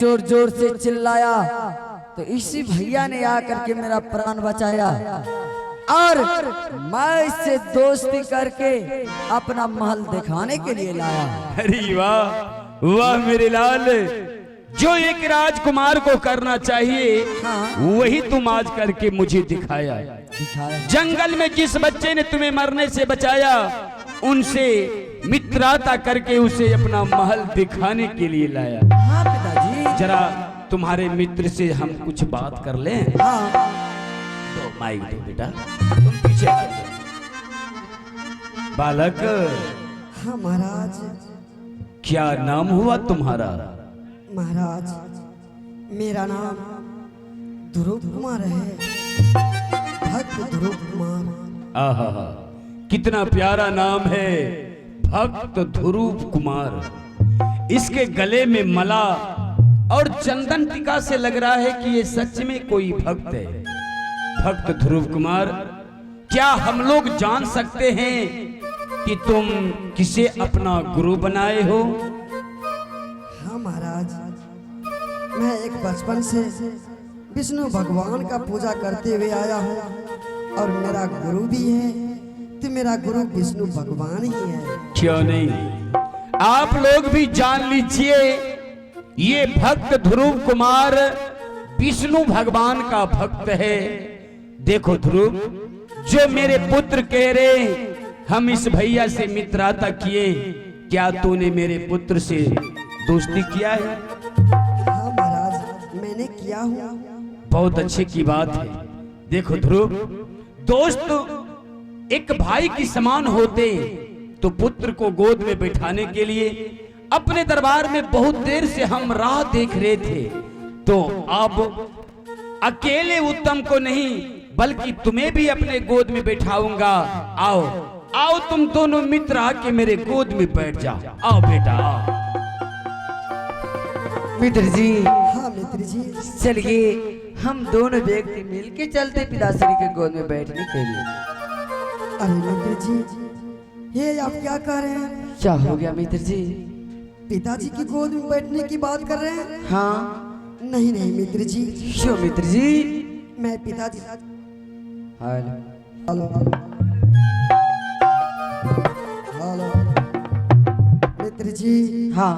जोर जोर से चिल्लाया तो इसी भैया ने आकर के मेरा प्राण बचाया और मैं इससे दोस्ती करके अपना महल दिखाने के लिए लाया। अरे वाह वाह मेरे लाल, जो एक राजकुमार को करना चाहिए वही तुम आज करके मुझे दिखाया। जंगल में जिस बच्चे ने तुम्हें मरने से बचाया उनसे मित्रता करके उसे अपना महल दिखाने के लिए लाया। हाँ पिताजी, जरा तुम्हारे मित्र से हम कुछ बात कर लें। हाँ तो माइक दो बेटा, तुम पीछे आ जाओ। बालक, हाँ महाराज। क्या नाम हुआ तुम्हारा? महाराज मेरा नाम ध्रुव कुमार है, भक्त ध्रुव कुमार। आहा, कितना प्यारा नाम है, भक्त ध्रुव कुमार। इसके गले में मला और चंदन टीका से लग रहा है कि ये सच में कोई भक्त है। भक्त ध्रुव कुमार, क्या हम लोग जान सकते हैं कि तुम किसे अपना गुरु बनाए हो? हाँ महाराज, मैं एक बचपन से विष्णु भगवान का पूजा करते हुए आया हूँ और मेरा गुरु भी है तो मेरा गुरु विष्णु भगवान ही है। क्यों नहीं, आप लोग भी जान लीजिए, ये भक्त ध्रुव कुमार विष्णु भगवान का भक्त है। देखो ध्रुव, जो मेरे पुत्र कह रहे हम इस भैया से मित्रता किए, क्या तूने मेरे पुत्र से दोस्ती किया है? हाँ महाराज, मैंने किया हूँ। बहुत अच्छे की बात है। देखो ध्रुव, दोस्त एक भाई की समान होते तो पुत्र को गोद में बैठाने के लिए अपने दरबार में बहुत देर से हम राह देख रहे थे। तो अब अकेले उत्तम को नहीं बल्कि तुम्हें भी अपने गोद में बैठाऊंगा। आओ आओ, तुम दोनों मित्र आके मेरे गोद में बैठ जाओ। आओ बेटा आओ। मित्र जी, हाँ मित्र जी, चलिए हम दोनों व्यक्ति मिलके चलते पिताश्री के गोद में बैठने के लिए। अरे मित्र जी, ये आप क्या कर रहे हैं? क्या हो गया मित्र जी? पिताजी की गोद में बैठने की बात कर रहे हैं? हाँ, नहीं नहीं मित्र जी, क्यों मित्र जी? मैं पिताजी। हेलो हेलो हेलो मित्र जी, हाँ,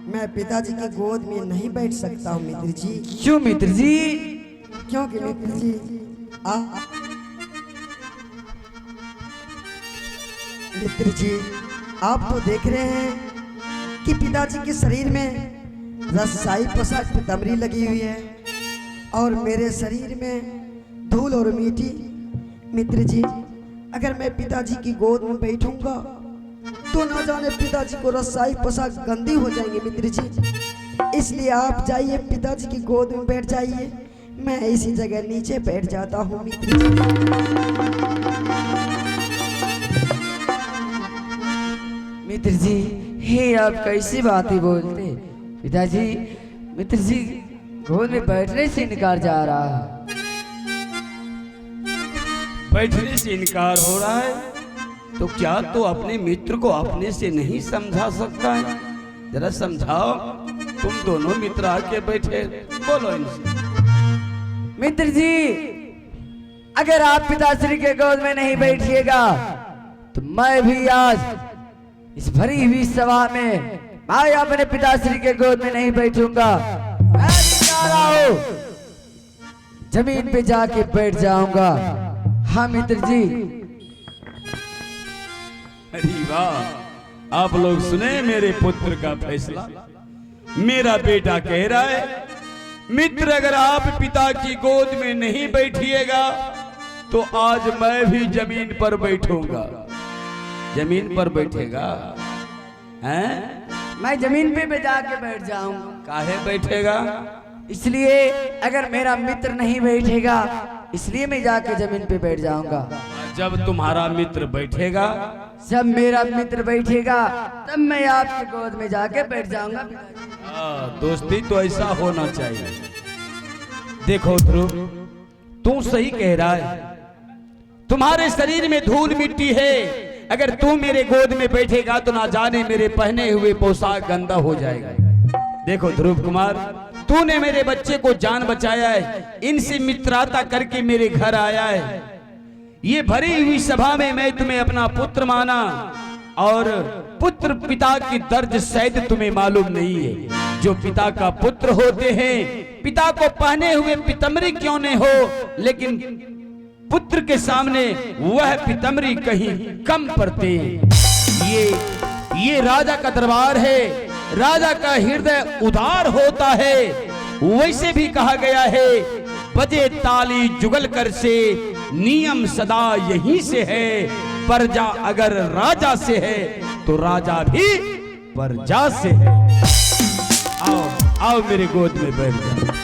मैं पिताजी की गोद में नहीं बैठ सकता हूँ मित्र जी। क्यों मित्र जी? क्योंकि मित्र जी मित्र जी, आप तो देख रहे हैं कि पिताजी के शरीर में रसाई पोशाक पितमरी लगी हुई है और मेरे शरीर में धूल और मिट्टी। मित्र जी, अगर मैं पिताजी की गोद में बैठूंगा तो ना जाने पिताजी को रसाई पोशाक गंदी हो जाएंगे मित्र जी। इसलिए आप जाइए, पिताजी की गोद में बैठ जाइए, मैं इसी जगह नीचे बैठ जाता हूँ मित्र जी। मित्र जी, हे आप कैसी बातें बोलते? पिताजी, मित्र जी गोद में बैठने से इनकार जा रहा है। बैठने से इनकार हो रहा है तो क्या तो अपने मित्र को अपने से नहीं समझा सकता है? जरा समझाओ। तुम दोनों मित्र आके बैठे, बोलो इनसे। मित्र जी, अगर आप पिताश्री के गोद में नहीं बैठिएगा तो मैं भी आज इस भरी हुई सभा में मैं अपने पिताश्री के गोद में नहीं बैठूंगा। मैं जा रहा हूं, जमीन पे जाके बैठ जाऊंगा। हाँ मित्र जी। अरे वाह, आप लोग सुने मेरे पुत्र का फैसला। मेरा बेटा कह रहा है मित्र, अगर आप पिता की गोद में नहीं बैठिएगा तो आज मैं भी जमीन पर बैठूंगा। जमीन पर बैठेगा? हैं? मैं जमीन पे जाके बैठ जाऊंगा। काहे बैठेगा? इसलिए अगर मेरा मित्र नहीं बैठेगा इसलिए मैं जाके जमीन पे बैठ जाऊंगा। जब तुम्हारा मित्र बैठेगा, जब मेरा मित्र बैठेगा तब मैं आपके गोद में जाके बैठ जाऊंगा। दोस्ती तो ऐसा होना चाहिए। देखो ध्रुव, तू सही कह रहा है, तुम्हारे शरीर में धूल मिट्टी है। अगर तू मेरे गोद में बैठेगा तो ना जाने मेरे पहने हुए पोशाक गंदा हो जाएगा। देखो ध्रुव कुमार, तूने मेरे बच्चे को जान बचाया है, इनसे मित्रता करके मेरे घर आया है। ये भरी हुई सभा में मैं तुम्हें अपना पुत्र माना, और पुत्र पिता की दर्द शायद तुम्हें मालूम नहीं है। जो पिता का पुत्र होते हैं, पिता को पहने हुए पितमरी क्यों नहीं हो, लेकिन पुत्र के सामने वह पितमरी कहीं कम पड़ते हैं। ये राजा का दरबार है, राजा का हृदय उदार होता है। वैसे भी कहा गया है, बजे ताली जुगल कर से, नियम सदा यहीं से है। प्रजा अगर राजा से है तो राजा भी प्रजा से है। आओ आओ मेरे गोद में बैठ जाओ।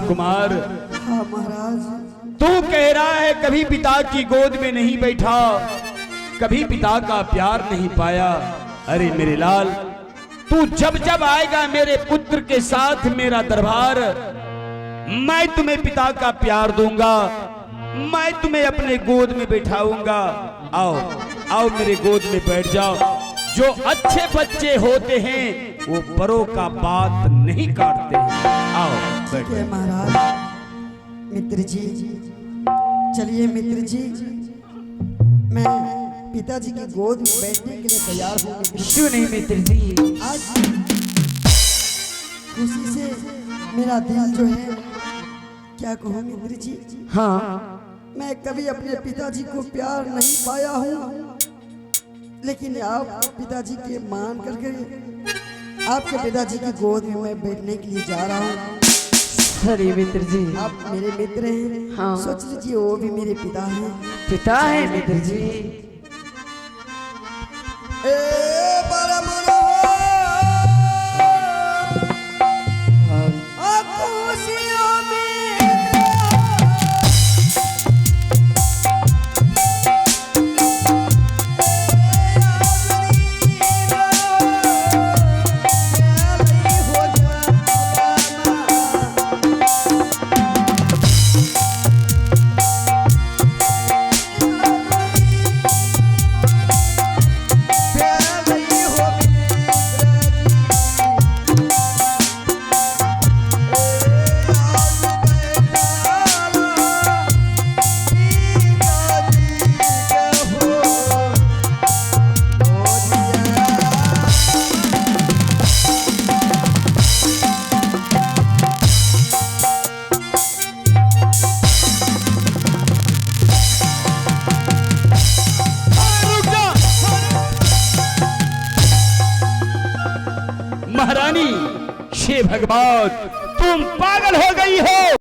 कुमार, हाँ महाराज। तू कह रहा है कभी पिता की गोद में नहीं बैठा, कभी पिता का प्यार नहीं पाया। अरे मेरे लाल, तू जब जब आएगा मेरे पुत्र के साथ मेरा दरबार, मैं तुम्हें पिता का प्यार दूंगा, मैं तुम्हें अपने गोद में बैठाऊंगा। आओ आओ मेरे गोद में बैठ जाओ। जो अच्छे बच्चे होते हैं वो बड़ों का बात नहीं काटते हैं। आओ बैठ के महाराज। मित्र जी, चलिए मित्र जी, मैं पिताजी की गोद में बैठने के लिए तैयार हूँ। क्यों नहीं मित्र जी, आज खुशी से मेरा दिल जो है, क्या कहूँ मित्र जी, हाँ मैं कभी अपने पिताजी को प्यार नहीं पाया हूँ, लेकिन आप पिताजी के मान करके आपके पिताजी की गोद में मैं बैठने के लिए जा रहा हूँ। सॉरी मित्र जी, आप मेरे मित्र हैं, हाँ। सोच लीजिए वो भी मेरे पिता हैं। पिता है मित्र जी। प्यार महारानी, शे भगवान, तुम पागल हो गई हो।